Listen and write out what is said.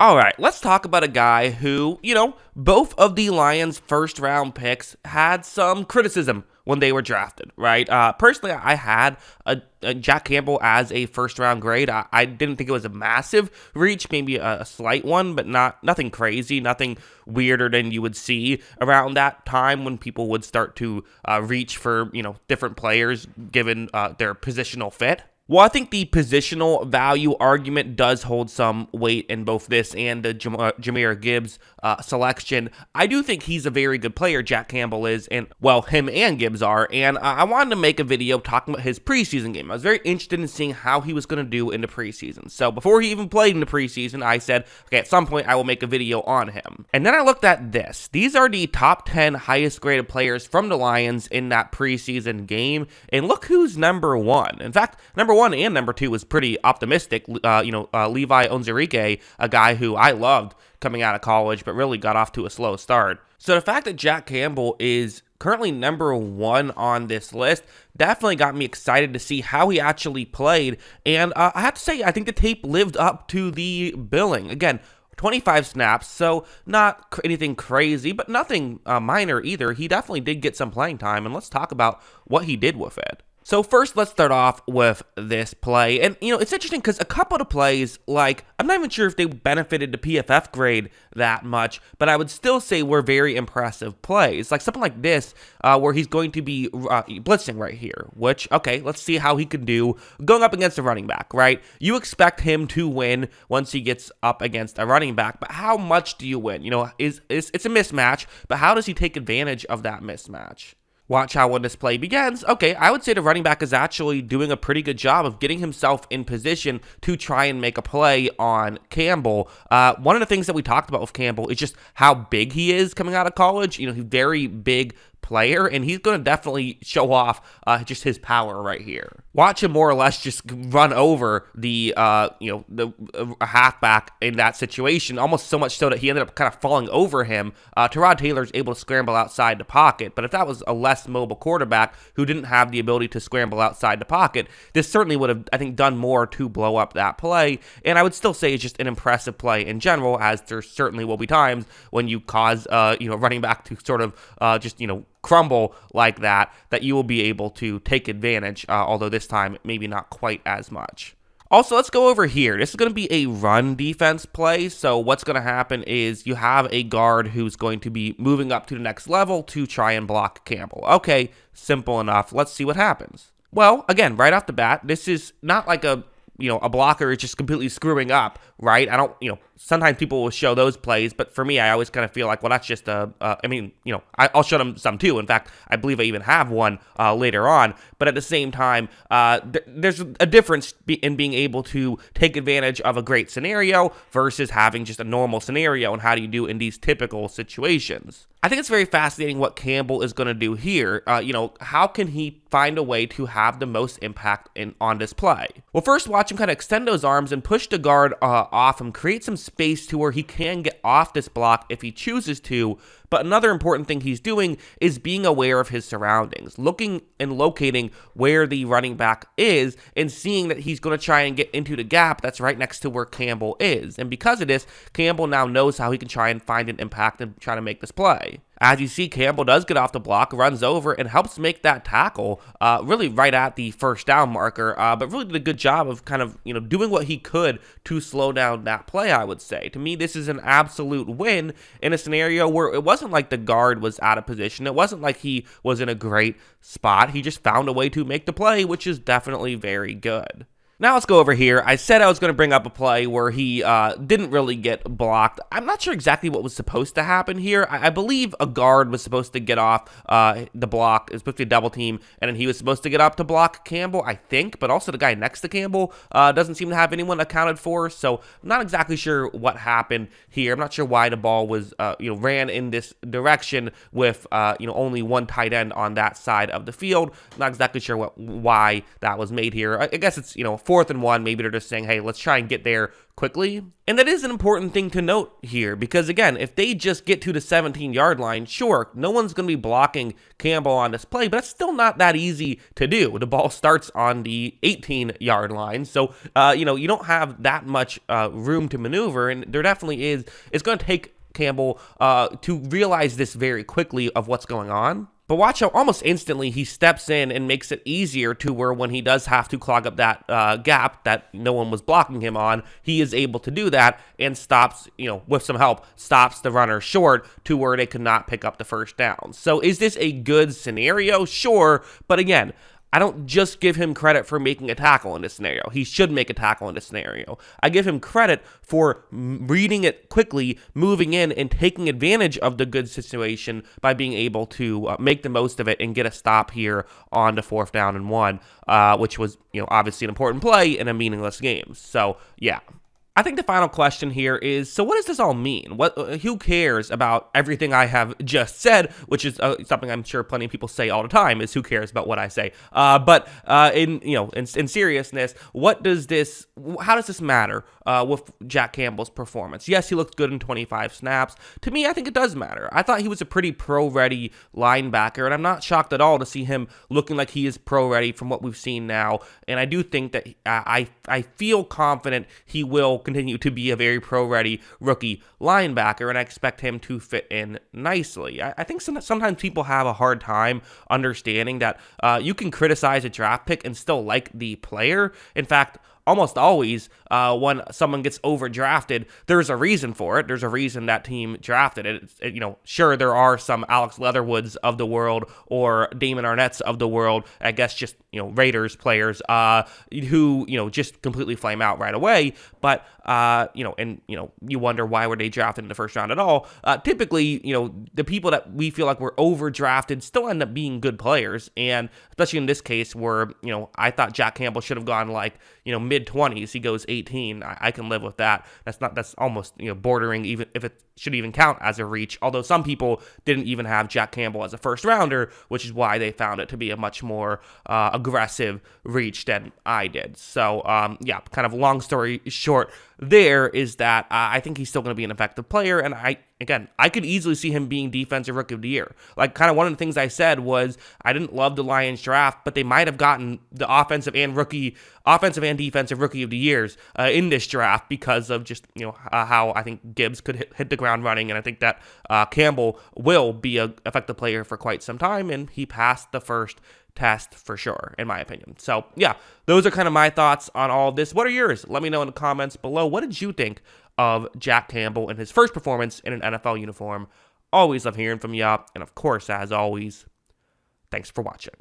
All right, let's talk about a guy who, both of the Lions' first round picks had some criticism when they were drafted, right? Personally, I had a Jack Campbell as a first round grade. I didn't think it was a massive reach, maybe a slight one, but nothing crazy, nothing weirder than you would see around that time when people would start to reach for, different players given their positional fit. Well, I think the positional value argument does hold some weight in both this and the Jahmyr Gibbs selection. I do think he's a very good player, Jack Campbell is, and, well, him and Gibbs are, and I wanted to make a video talking about his preseason game. I was very interested in seeing how he was going to do in the preseason. So before he even played in the preseason, I said, okay, at some point I will make a video on him. And then I looked at this. These are the top 10 highest graded players from the Lions in that preseason game, and look who's number one. In fact, number one and number two was pretty optimistic. Levi Onwuzurike, a guy who I loved coming out of college, but really got off to a slow start. So the fact that Jack Campbell is currently number one on this list definitely got me excited to see how he actually played. And I have to say, I think the tape lived up to the billing. Again, 25 snaps, so not anything crazy, but nothing minor either. He definitely did get some playing time, and let's talk about what he did with it. So first, let's start off with this play. And, it's interesting because a couple of plays, I'm not even sure if they benefited the PFF grade that much, but I would still say were very impressive plays. Like something like this, where he's going to be blitzing right here, which, okay, let's see how he can do going up against a running back, right? You expect him to win once he gets up against a running back, but how much do you win? It's a mismatch, but how does he take advantage of that mismatch? Watch how when this play begins. Okay, I would say the running back is actually doing a pretty good job of getting himself in position to try and make a play on Campbell. One of the things that we talked about with Campbell is just how big he is coming out of college. He's very big player, and he's going to definitely show off just his power right here. Watch him more or less just run over the halfback in that situation, almost so much so that he ended up kind of falling over him. Tyrod Taylor's able to scramble outside the pocket, but if that was a less mobile quarterback who didn't have the ability to scramble outside the pocket, this certainly would have, I think, done more to blow up that play, and I would still say it's just an impressive play in general, as there certainly will be times when you cause, running back to sort of crumble like that you will be able to take advantage, although this time maybe not quite as much. Also, let's go over here. This is going to be a run defense play, so what's going to happen is you have a guard who's going to be moving up to the next level to try and block Campbell. Okay, simple enough. Let's see what happens. Well, again, right off the bat, this is not like a blocker is just completely screwing up, right? Sometimes people will show those plays, but for me, I always kind of feel like, well, that's just I'll show them some too. In fact, I believe I even have one later on, but at the same time, there's a difference in being able to take advantage of a great scenario versus having just a normal scenario, and how do you do in these typical situations. I think it's very fascinating what Campbell is going to do here. How can he find a way to have the most impact on this play? Well, first, watch him kind of extend those arms and push the guard off him, create some space to where he can get off this block if he chooses to. But another important thing he's doing is being aware of his surroundings, looking and locating where the running back is and seeing that he's going to try and get into the gap that's right next to where Campbell is. And because of this, Campbell now knows how he can try and find an impact and try to make this play. As you see, Campbell does get off the block, runs over, and helps make that tackle really right at the first down marker, but really did a good job of kind of, doing what he could to slow down that play, I would say. To me, this is an absolute win in a scenario where it wasn't like the guard was out of position. It wasn't like he was in a great spot. He just found a way to make the play, which is definitely very good. Now let's go over here. I said I was going to bring up a play where he didn't really get blocked. I'm not sure exactly what was supposed to happen here. I believe a guard was supposed to get off the block. It was supposed to be a double team, and then he was supposed to get up to block Campbell, I think. But also the guy next to Campbell doesn't seem to have anyone accounted for. So I'm not exactly sure what happened here. I'm not sure why the ball was ran in this direction with only one tight end on that side of the field. Not exactly sure why that was made here. I guess it's 4th and 1, maybe they're just saying, hey, let's try and get there quickly. And that is an important thing to note here, because again, if they just get to the 17-yard line, sure, no one's going to be blocking Campbell on this play, but it's still not that easy to do. The ball starts on the 18-yard line, so you don't have that much room to maneuver, and there definitely is. It's going to take Campbell to realize this very quickly of what's going on. But watch how almost instantly he steps in and makes it easier to where when he does have to clog up that gap that no one was blocking him on, he is able to do that and stops, with some help, stops the runner short to where they could not pick up the first down. So is this a good scenario? Sure. But again, I don't just give him credit for making a tackle in this scenario. He should make a tackle in this scenario. I give him credit for reading it quickly, moving in, and taking advantage of the good situation by being able to make the most of it and get a stop here on the 4th down and 1, which was, obviously an important play in a meaningless game. So, yeah. I think the final question here is, so what does this all mean? Who cares about everything I have just said, which is something I'm sure plenty of people say all the time, is who cares about what I say? But in seriousness, how does this matter with Jack Campbell's performance? Yes, he looked good in 25 snaps. To me, I think it does matter. I thought he was a pretty pro-ready linebacker, and I'm not shocked at all to see him looking like he is pro-ready from what we've seen now. And I do think that I feel confident he will continue to be a very pro-ready rookie linebacker, and I expect him to fit in nicely. I think sometimes people have a hard time understanding that you can criticize a draft pick and still like the player. In fact, almost always when someone gets overdrafted, there's a reason for it. There's a reason that team drafted it. Sure, there are some Alex Leatherwoods of the world or Damon Arnett's of the world, I guess just, Raiders players who, just completely flame out right away. But, you wonder why were they drafted in the first round at all. Typically, the people that we feel like were overdrafted still end up being good players. And especially in this case where, I thought Jack Campbell should have gone mid-20s. He goes 18. I can live with that. That's almost, bordering, even if it should even count as a reach. Although some people didn't even have Jack Campbell as a first rounder, which is why they found it to be a much more aggressive reach than I did. So, kind of long story short there is that I think he's still going to be an effective player. And I could easily see him being defensive rookie of the year. Like, kind of one of the things I said was I didn't love the Lions draft, but they might have gotten the offensive and defensive rookie of the years in this draft because of just, how I think Gibbs could hit the ground running. And I think that Campbell will be an effective player for quite some time. And he passed the first test for sure, in my opinion. So, yeah, those are kind of my thoughts on all of this. What are yours? Let me know in the comments below. What did you think of Jack Campbell in his first performance in an NFL uniform? Always love hearing from you. And of course, as always, thanks for watching.